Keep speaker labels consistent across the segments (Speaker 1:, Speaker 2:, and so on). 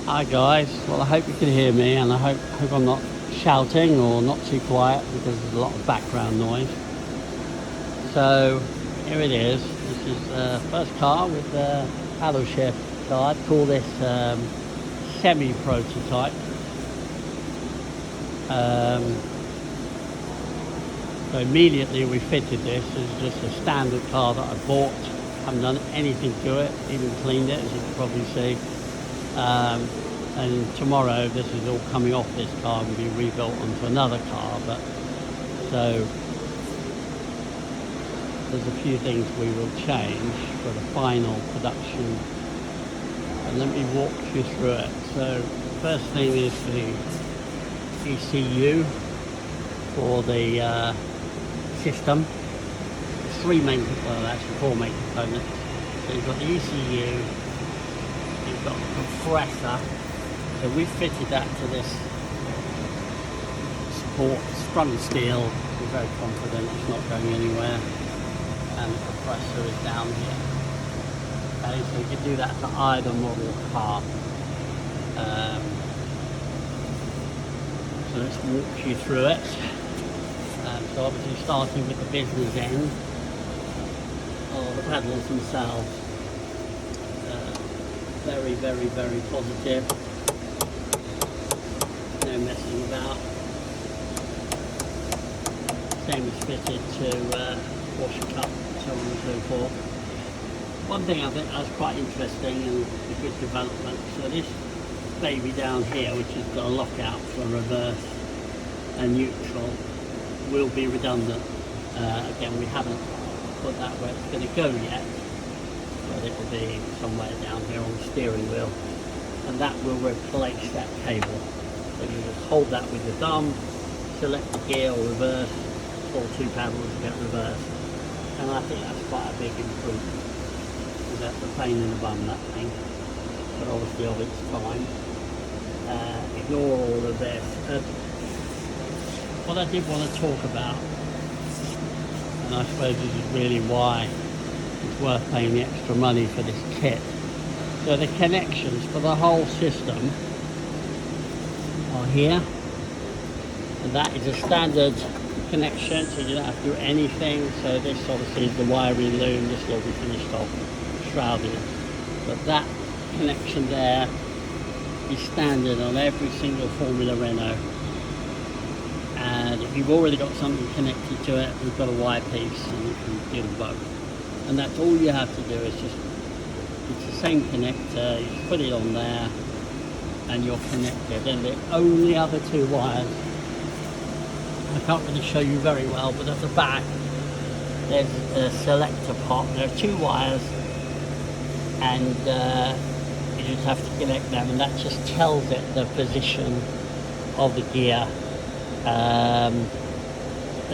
Speaker 1: Hi guys, well I hope you can hear me and I hope I'm not shouting or not too quiet because there's a lot of background noise. So here it is, this is the first car with the paddle shift. So I'd call this semi-prototype. So immediately we fitted this as just a standard car that I bought. Haven't done anything to it, even cleaned it as you can probably see. And tomorrow this is all coming off this car and be rebuilt onto another car. But so there's a few things we will change for the final production, and let me walk you through it. So first thing is the ECU for the system. Three main, well actually four main components. So you've got the ECU, you've got the compressor. So we fitted that to this support front steel. We're very confident it's not going anywhere. And the compressor is down here. Okay, so you can do that for either model car. So let's walk you through it. So obviously starting with the business end, or the pedals themselves. Very, very, very positive. No messing about. Same is fitted to washer cup, so on and so forth. One thing I think that's quite interesting and a good development. So this baby down here, which has got a lockout for reverse and neutral, will be redundant. Again, we haven't put that where it's going to go yet, but it will be somewhere down here on the steering wheel, and that will replace that cable. So you just hold that with your thumb, select the gear or reverse, pull two paddles to get reverse, and I think that's quite a big improvement. That's a pain in the bum, that thing, but obviously of its time. Ignore all of this. What I did want to talk about, and I suppose this is really why it's worth paying the extra money for this kit. So the connections for the whole system are here, and that is a standard connection, so you don't have to do anything. So this obviously is the wiring loom, this will be finished off, shrouded, but that connection there is standard on every single Formula Renault. And if you've already got something connected to it, we've got a wire piece and you can do them both. And that's all you have to do, is just, it's the same connector, you just put it on there and you're connected. And the only other two wires, I can't really show you very well, but at the back there's a selector pot. There are two wires, and you just have to connect them, and that just tells it the position of the gear. And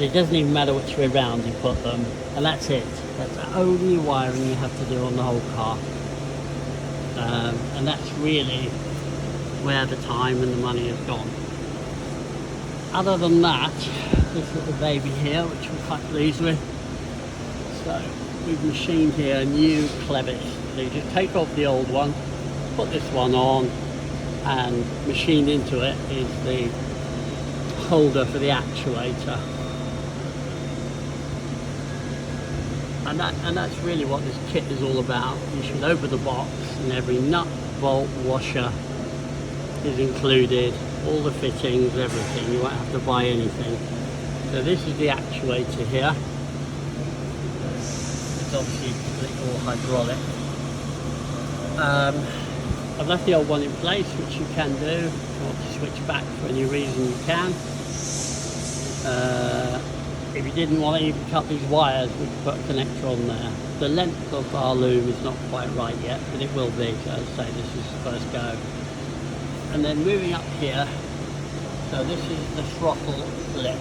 Speaker 1: it doesn't even matter which way round you put them, and that's it. That's the only wiring you have to do on the whole car, and that's really where the time and the money has gone. Other than that, this little baby here, which we're quite pleased with. So we've machined here a new clevis. So you just take off the old one, put this one on, and machined into it is the holder for the actuator. And that's really what this kit is all about. You should open the box and every nut, bolt, washer is included, all the fittings, everything. You won't have to buy anything. So this is the actuator here. It's obviously completely all hydraulic. I've left the old one in place, which you can do. If you want to switch back for any reason, you can. If you didn't want to even cut these wires, we could put a connector on there. The length of our loom is not quite right yet, but it will be. So as I say, this is the first go. And then moving up here, so this is the throttle lip.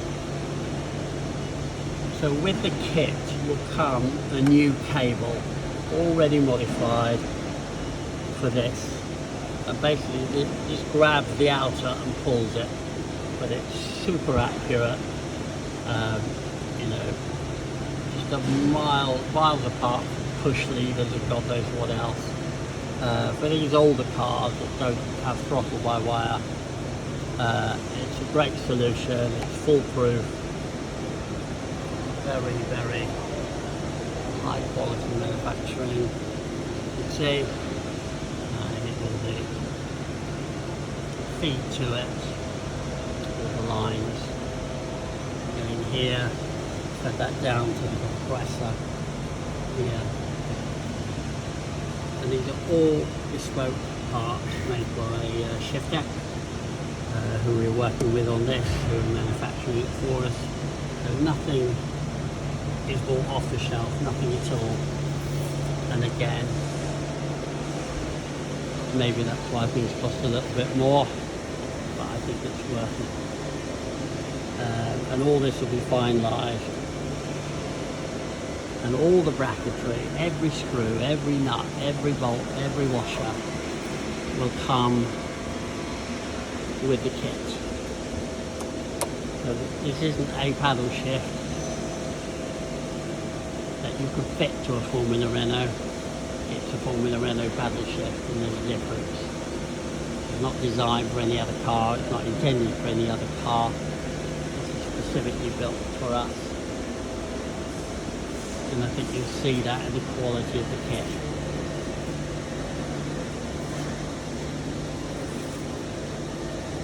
Speaker 1: So with the kit will come a new cable, already modified for this. And basically it just grabs the outer and pulls it, but it's super accurate. You know, just a miles apart, push levers and God knows what else. For these older cars that don't have throttle by wire, it's a great solution. It's foolproof, very, very high quality manufacturing. You can see here's all the feed to it, all the lines. Go in here, set that down to the compressor here. And these are all bespoke parts made by Shifter, who we're working with on this, who are manufacturing it for us. So nothing is bought off the shelf, nothing at all. And again, maybe that's why things cost a little bit more, but I think it's worth it. And all this will be finalised. And all the bracketry, every screw, every nut, every bolt, every washer will come with the kit. So this isn't a paddle shift that you could fit to a Formula Renault. It's a Formula Renault paddle shift, and there's a difference. It's not designed for any other car, it's not intended for any other car. This is specifically built for us. And I think you'll see that in the quality of the kit.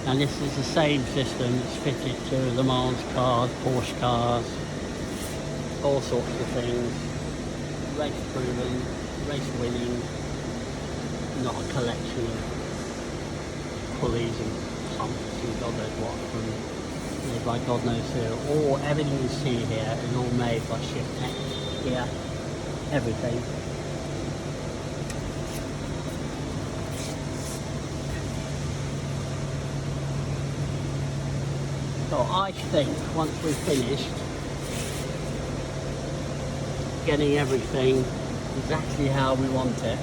Speaker 1: And this is the same system that's fitted to Le Mans cars, Porsche cars, all sorts of things. Race proven, race winning, not a collection of pulleys and pumps and God knows what from made by God knows who. All everything you see here is all made by Shifter. Here, everything. So I think once we've finished getting everything exactly how we want it,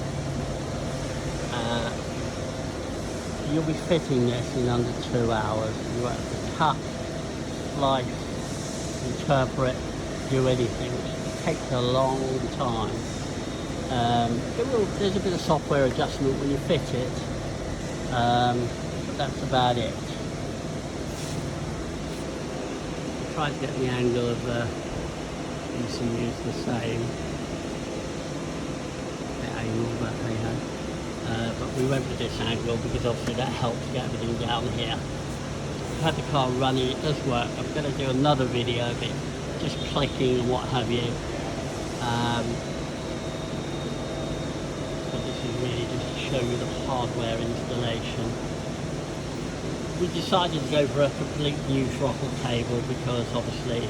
Speaker 1: you'll be fitting this in under 2 hours. You won't have to cut, slice, interpret, do anything. Takes a long time. There's a bit of software adjustment when you fit it, but that's about it. Try to get the angle of the ECUs the same. The angle, but hey ho. But we went with this angle because obviously that helps get everything down here. I've had the car running, it does work. I'm going to do another video of it, just clicking and what have you. But this is really just to show you the hardware installation. We decided to go for a complete new throttle cable because obviously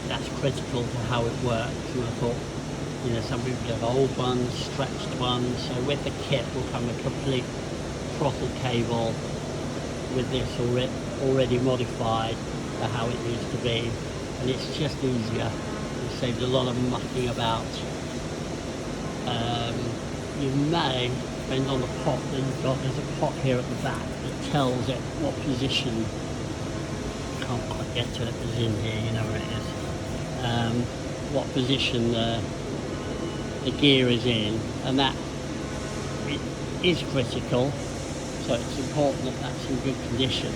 Speaker 1: that's critical to how it works. And I thought, you know, some people have old ones, stretched ones, so with the kit will come a complete throttle cable with this already modified to how it needs to be, and it's just easier. It saves a lot of mucking about. You may, depending on the pot that you've got, there's a pot here at the back that tells it what position. Can't quite get to it, it's in here, you know where it is. What position the gear is in, and that it is critical, so it's important that that's in good condition.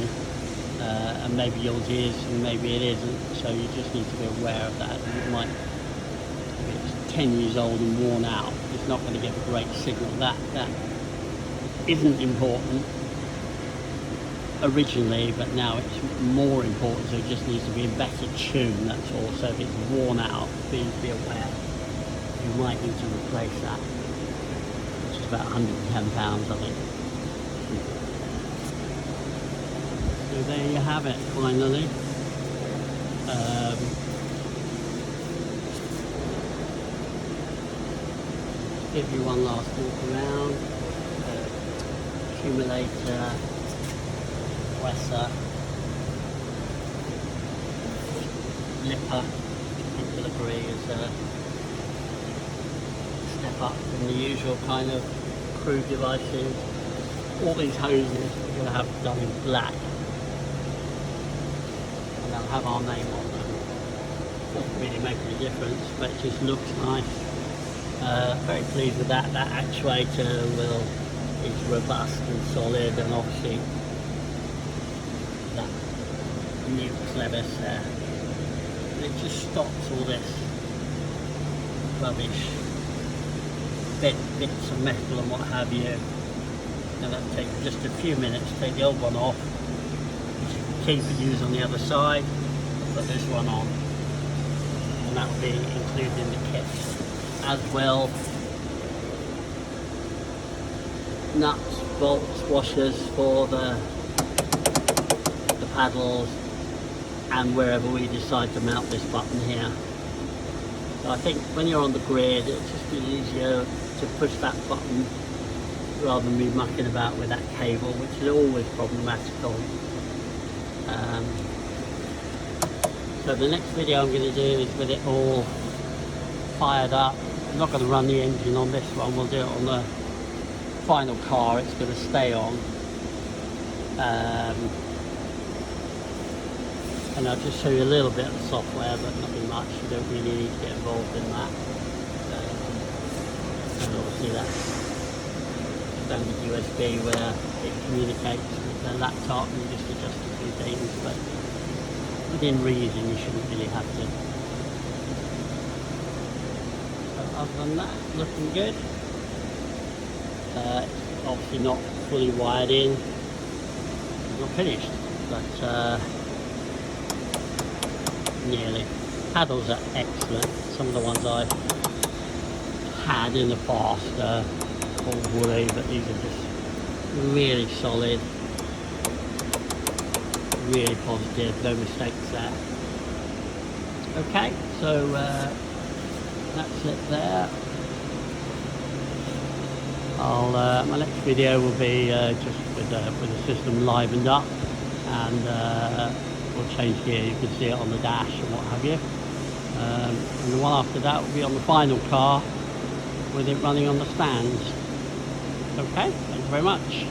Speaker 1: And maybe yours is and maybe it isn't, so you just need to be aware of that. It might, if it's 10 years old and worn out, it's not going to give a great signal. That isn't important originally, but now it's more important, so it just needs to be in better tune, that's all. So if it's worn out, please be aware you might need to replace that, which is about £110, I think. So there you have it, finally. Give you one last walk around. Accumulator, compressor, lipper, to a degree, is a step up from the usual kind of crew devices. All these hoses we're going to have done in black. They'll have our name on them. Doesn't really make any difference, but it just looks nice. Very pleased with that. That actuator is robust and solid, and obviously that new clevis there. And it just stops all this rubbish, bits of metal and what have you. And that takes just a few minutes to take the old one off, which you can keep and use on the other side. I'll put this one on, and that will be included in the kit, as well nuts, bolts, washers for the paddles, and wherever we decide to mount this button here. So I think when you're on the grid, it's just be easier to push that button rather than be mucking about with that cable, which is always problematical. So the next video I'm going to do is with it all fired up. I'm not going to run the engine on this one, we'll do it on the final car it's going to stay on. And I'll just show you a little bit of the software, but nothing much. You don't really need to get involved in that. And obviously that's standard USB where it communicates with the laptop, and you just adjust a few things, but within reason you shouldn't really have to. So other than that, looking good. Obviously not fully wired in, it's not finished, but nearly. Paddles are excellent. Some of the ones I've had in the past are all woolly, but these are just really solid, really positive, no mistakes there. Okay, so that's it there. My next video will be just with the system livened up, and we'll change gear. You can see it on the dash and what have you. And the one after that will be on the final car with it running on the stands. Okay, thank you very much.